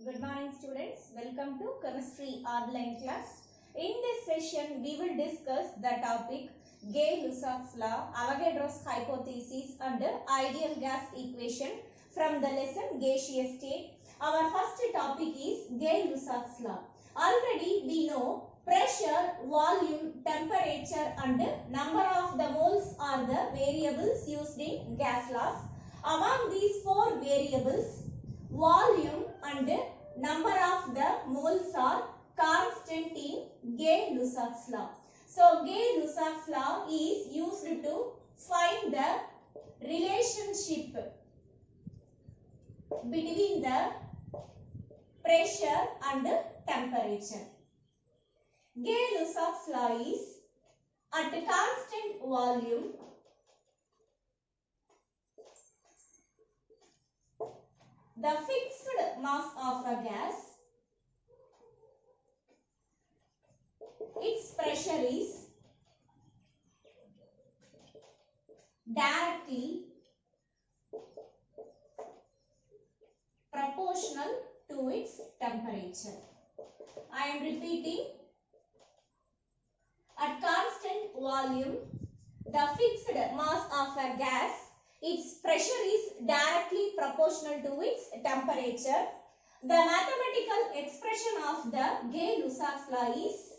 Good morning students. Welcome to chemistry online class. In this session we will discuss the topic Gay-Lussac's law, Avogadro's hypothesis and ideal gas equation from the lesson gaseous state. Our first topic is Gay-Lussac's law. Already we know pressure, volume, temperature and number of the moles are the variables used in gas laws. Among these four variables, volume and number of the moles are constant in Gay-Lussac's law. So Gay-Lussac's law is used to find the relationship between the pressure and temperature. Gay-Lussac's law is at constant volume the fixed mass of a gas, its pressure is directly proportional to its temperature. I am repeating. At constant volume, the fixed mass of a gas, its pressure is directly proportional to its temperature. The mathematical expression of the Gay-Lussac's law is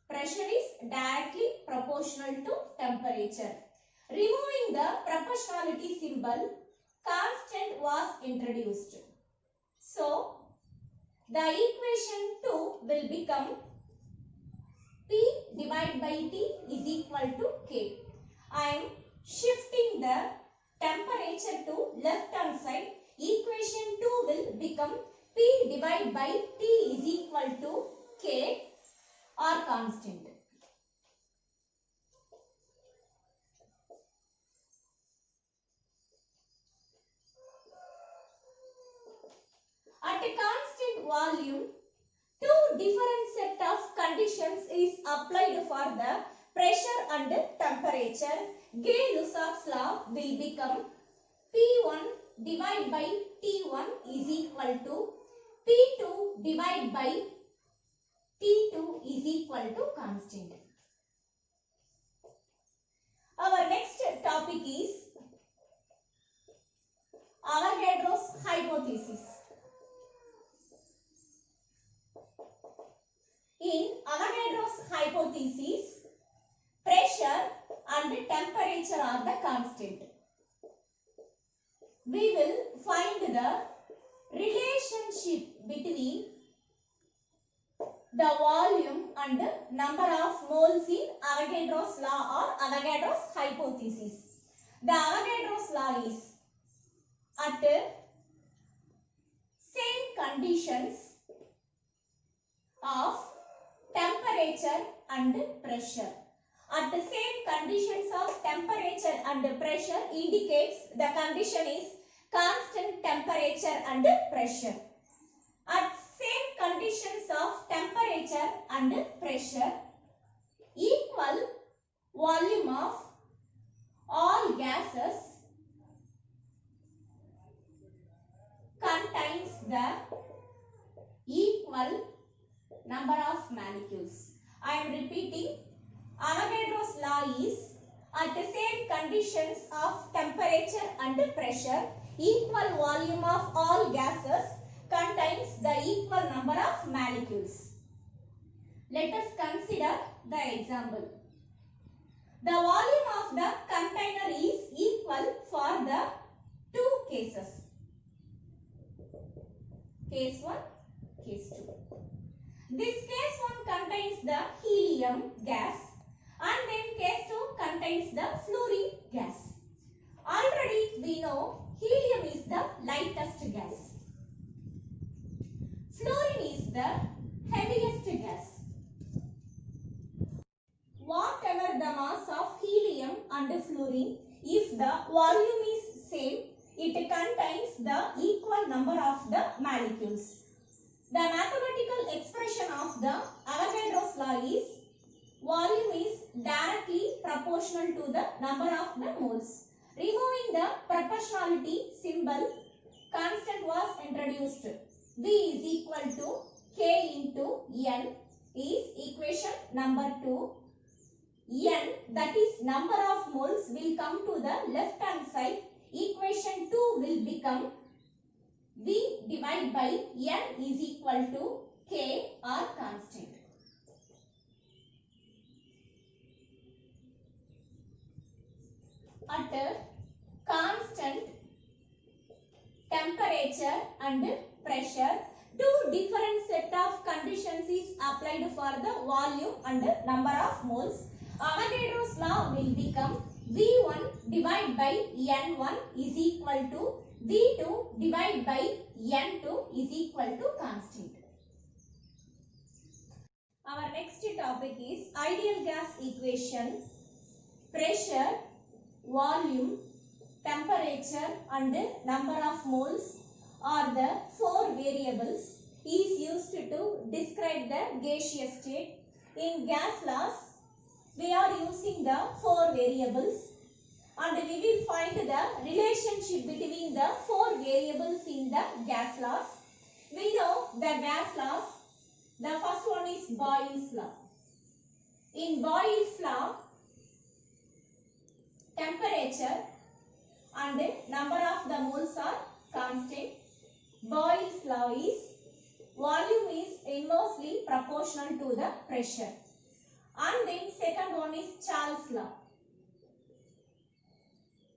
pressure is directly proportional to temperature. Removing the proportionality symbol, constant was introduced. So, the equation 2 will become P divided by T is equal to K. I am shifting the temperature to left hand side. Equation 2 will become P divided by T is equal to K or constant. At a constant volume, two different set of conditions is applied for the pressure and temperature. Gay-Lussac's law will become P1 divided by T1 is equal to P2 divided by T2 is equal to constant. Our next topic is Avogadro's hypothesis. In Avogadro's hypothesis, pressure and temperature are the constant. We will find the relationship between the volume and number of moles in Avogadro's law or Avogadro's hypothesis. The Avogadro's law is at same conditions of temperature and pressure. At the same conditions of temperature and pressure indicates the condition is constant temperature and pressure. At same conditions of temperature and pressure, equal volume of all gases contains the equal number of molecules. I am repeating. Avogadro's law is at the same conditions of temperature and pressure, equal volume of all gases contains the equal number of molecules. Let us consider the example. The volume of the container is equal for the two cases. Case 1, case 2. This case 1 contains the helium gas and then case 2 contains the fluorine gas. Already we know helium is the lightest gas. Fluorine is the heaviest gas. Whatever the mass of helium and fluorine, if the volume is same, it contains the equal number of the molecules. The mathematical expression of the Avogadro's law is volume is directly proportional to the number of the moles. Removing the proportionality symbol, constant was introduced. V is equal to K into N is equation number 2. N, that is number of moles, will come to the left hand side. Equation 2 will become V divided by N is equal to K or constant. At a constant temperature and pressure, two different set of conditions is applied for the volume and number of moles. Avogadro's law will become V1 divided by N1 is equal to V2 divided by N2 is equal to constant. Our next topic is ideal gas equation. Pressure, volume, temperature and number of moles are the four variables is used to describe the gaseous state. In gas laws, we are using the four variables and we will find the relationship between the four variables in the gas laws. We know the gas laws. The first one is Boyle's law. In Boyle's law, temperature and number of the moles are constant. Boyle's law is volume is inversely proportional to the pressure. And then second one is Charles' law.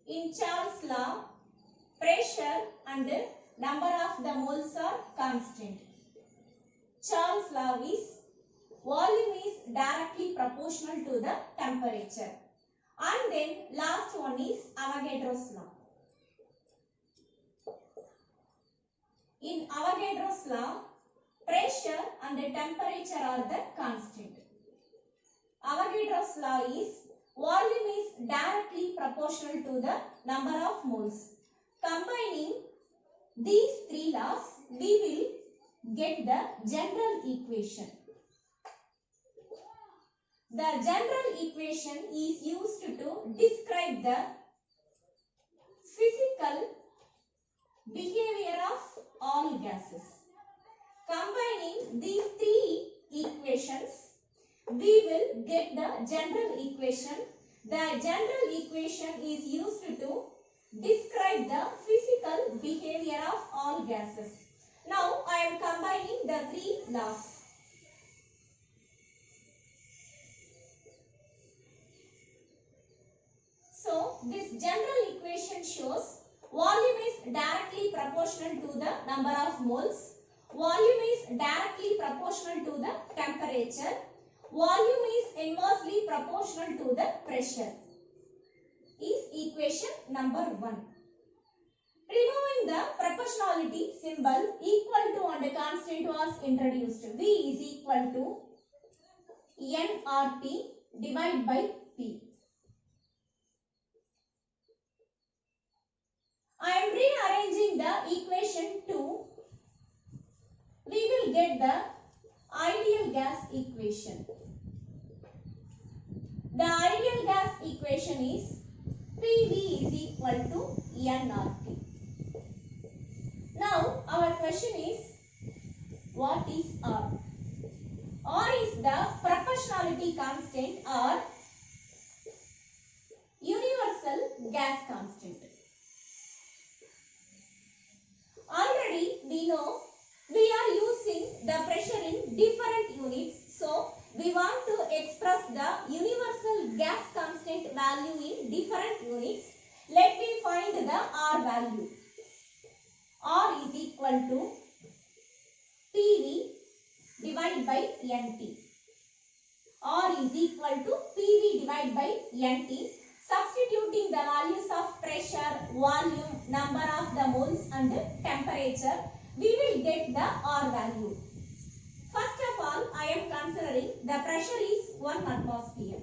In Charles' law, pressure and number of the moles are constant. Charles' law is volume is directly proportional to the temperature. And then last one is Avogadro's law. In Avogadro's law, pressure and temperature are the constant. Avogadro's law is volume is directly proportional to the number of moles. Combining these three laws, we will get the general equation. The general equation is used to describe the physical behavior of all gases. Combining these three equations, we will get the general equation. The general equation is used to describe the physical behavior of all gases. Now, I am combining the three laws. So, this general equation shows volume is directly proportional to the number of moles. Volume is directly proportional to the temperature. Volume is inversely proportional to the pressure. Is equation number 1. Removing the proportionality symbol, equal to and constant was introduced. V is equal to nRT divided by P. I am rearranging the equation 2. We will get the ideal gas equation. The ideal gas equation is PV is equal to nRT. Now, our question is, what is R? R is the proportionality constant or universal gas constant. Already we know we are using the pressure in different units. So, we want to express the universal gas constant value in different units. Let me find the R value. R is equal to PV divided by NT. R is equal to PV divided by NT. Substituting the values of pressure, volume, number of the moles and temperature, we will get the R value. First of all, I am considering the pressure is 1 atmosphere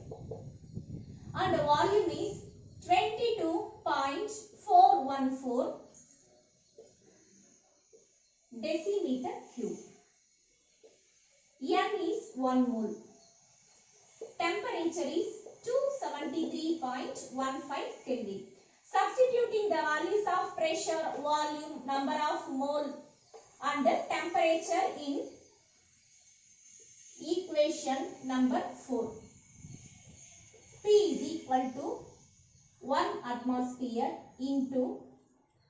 and the volume is 22.414 decimeter cube. N is 1 mole. Temperature is 273.15 Kelvin. Substituting the values of pressure, volume, number of mole and temperature in equation number 4. P is equal to 1 atmosphere into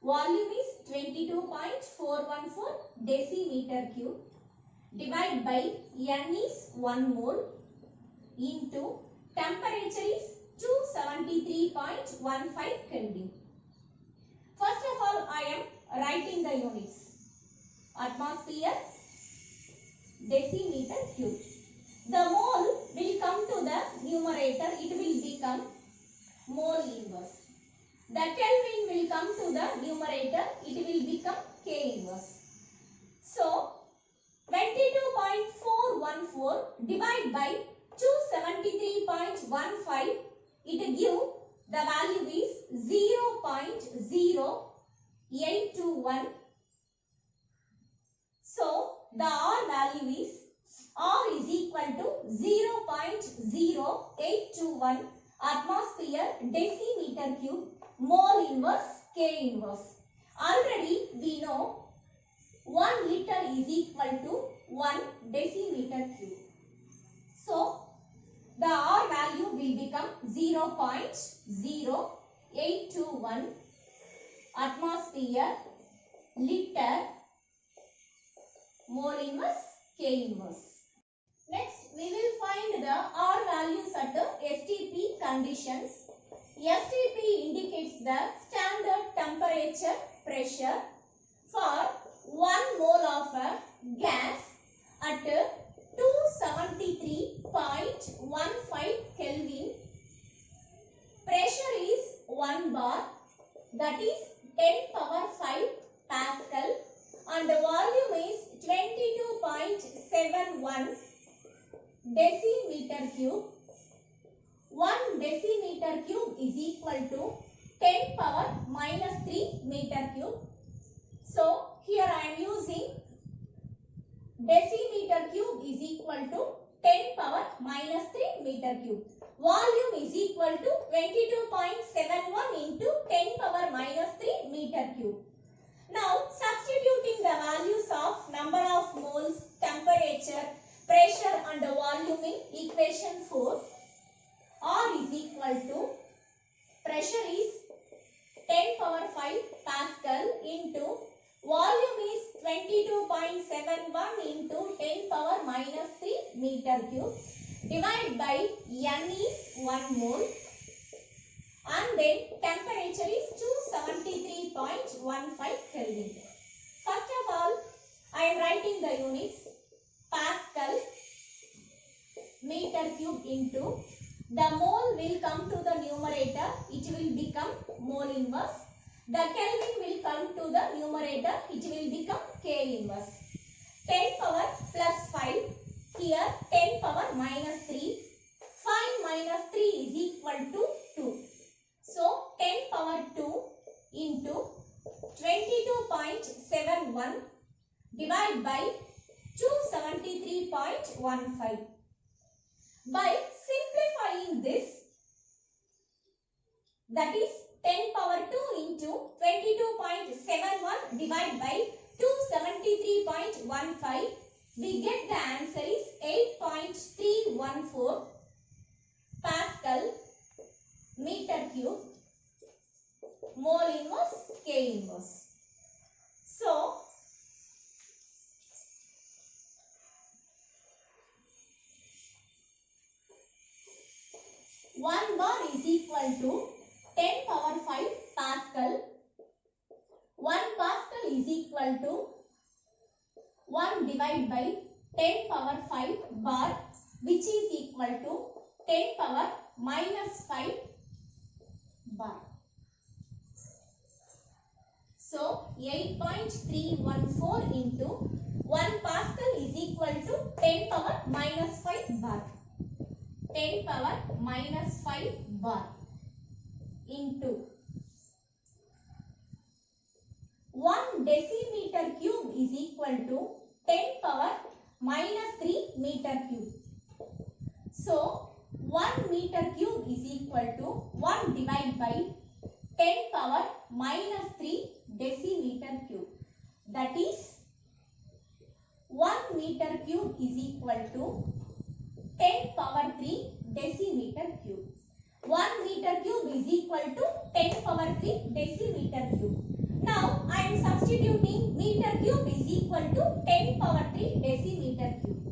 volume is 22.414 decimeter cube divided by N is 1 mole into temperature is 273.15 Kelvin. First of all, I am writing the units. Atmosphere, decimeter cube. The mole will come to the numerator. It will become mole inverse. The Kelvin will come to the numerator. It will become K inverse. So, 22.414 divided by 273.15, it give the value is 0.0821. So, the R value is R is equal to 0.0821 atmosphere decimeter cube mole inverse K inverse. Already we know 1 liter is equal to 1 decimeter cube. So, the R value will become 0.0821 atmosphere liter mole inverse K inverse. Next, we will find the R values at STP conditions. STP indicates the standard temperature pressure for 1 mole of a gas at 273.15 Kelvin. Pressure is 1 bar, that is 10 power 5 Pascal, and the volume is 22.71 decimeter cube. 1 decimeter cube is equal to 10 power minus 3 meter cube. So, here I am using decimeter cube is equal to 10 power minus 3 meter cube. Volume is equal to 22.71 into 10 power minus 3 meter cube. Now, substituting the values of number of moles, temperature, pressure and volume in equation 4. R is equal to pressure is 10 power 5 Pascal into volume is 22.71 into 10 power minus 3 meter cube divided by N is 1 mole, and then temperature is 273.15 Kelvin. First of all, I am writing the units. Pascal meter cube into the mole will come to the numerator. It will become mole inverse. The Kelvin will come to the numerator. It will become K inverse. 10 power plus 5. Here 10 power minus 3. 5 minus 3 is equal to 2. So 10 power 2 into 22.71 divided by 273.15. By simplifying this, that is 10 power 2 into 22.71 divided by 273.15, we get the answer is 8.314 Pascal meter cube mole inverse K inverse. So, one bar is equal to 10 power 5 Pascal. 1 Pascal is equal to 1 divided by 10 power 5 bar, which is equal to 10 power minus 5 bar. So, 8.314 into 1 Pascal is equal to 10 power minus 5 bar. 10 power minus 5 bar into 1 decimeter cube is equal to 10 power minus 3 meter cube. So, 1 meter cube is equal to 1 divided by 10 power minus 3 decimeter cube. That is meter cube is equal to 10 power 3 decimeter cube. 1 meter cube is equal to 10 power 3 decimeter cube. Now I am substituting meter cube is equal to 10 power 3 decimeter cube.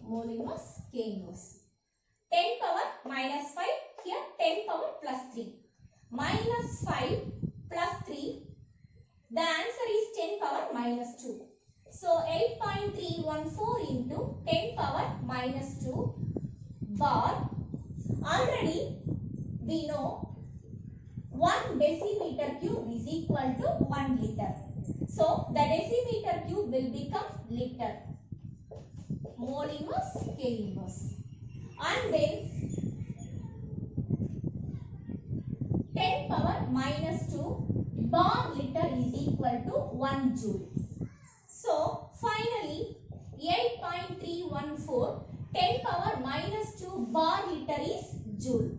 Mole inverse, K inverse. 10 power minus 5, here 10 power plus 3. Minus 5 plus 3, the answer is 10 power minus 2. So 8.314 into 10 power minus 2 bar. Already we know 1 decimeter cube is equal to 1 liter. So the decimeter cube will become liter. Mole inverse, K inverse. And then 10 power minus 2 bar liter is equal to 1 joule. So finally 8.314 10 power minus 2 bar liter is joule.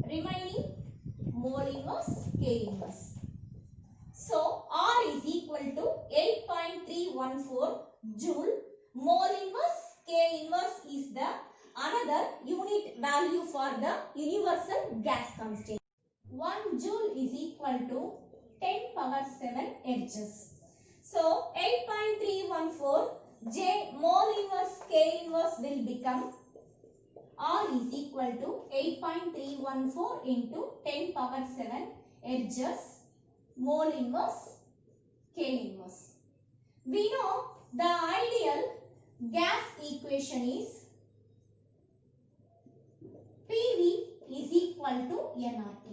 Remaining mole inverse, K inverse. So R is equal to 8.314 joule. Mole inverse, K inverse is the another unit value for the universal gas constant. 1 joule is equal to 10 power 7 Hz. So 8.314 J mole inverse K inverse will become R is equal to 8.314 into 10 power 7 Hz mole inverse K inverse. We know the ideal gas equation is PV is equal to nRT.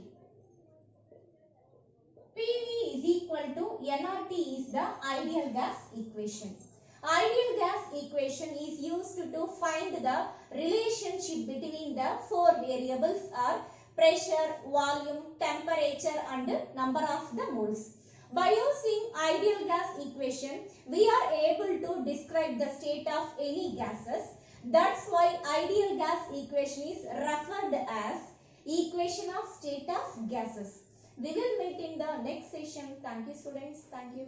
PV is equal to nRT is the ideal gas equation. Ideal gas equation is used to find the relationship between the four variables are pressure, volume, temperature and number of the moles. By using ideal gas equation, we are able to describe the state of any gases. That's why ideal gas equation is referred as equation of state of gases. We will meet in the next session. Thank you students. Thank you.